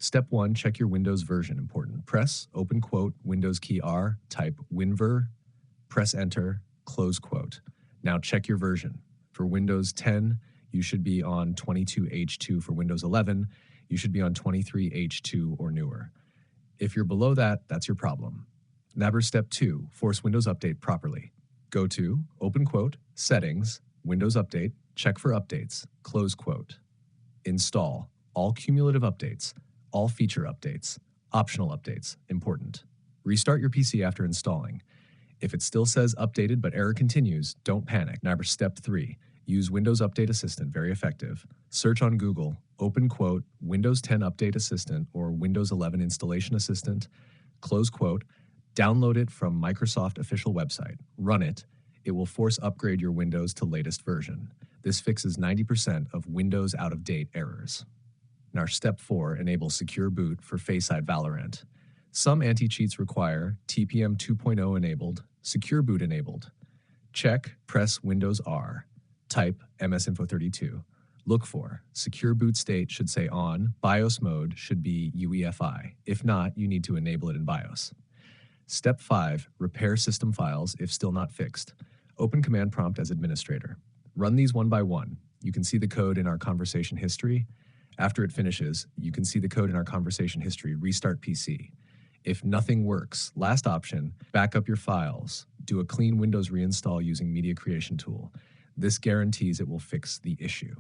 Step 1, check your Windows version. Important. Press, open quote, Windows key R, type WinVer, press enter, close quote. Now check your version. For Windows 10, you should be on 22H2. For Windows 11, you should be on 23H2 or newer. If you're below that, that's your problem. Now step 2, force Windows Update properly. Go to, open quote, Settings, Windows Update, check for updates, close quote. Install, all cumulative updates, all feature updates, optional updates, important. Restart your PC after installing. If it still says updated but error continues, don't panic. Now step 3, use Windows Update Assistant, very effective. Search on Google, open quote, Windows 10 Update Assistant or Windows 11 Installation Assistant, close quote. Download it from Microsoft official website. Run it. It will force upgrade your Windows to latest version. This fixes 90% of Windows out-of-date errors. Now step 4, enable secure boot for FACEIT Valorant. Some anti-cheats require TPM 2.0 enabled, secure boot enabled. Check, press Windows R. Type MSInfo32. Look for secure boot state should say on, BIOS mode should be UEFI. If not, you need to enable it in BIOS. Step 5, repair system files if still not fixed. Open command prompt as administrator. Run these one by one. You can see the code in our conversation history. After it finishes, you can see the code in our conversation history, restart PC. If nothing works, last option, back up your files. Do a clean Windows reinstall using Media Creation Tool. This guarantees it will fix the issue.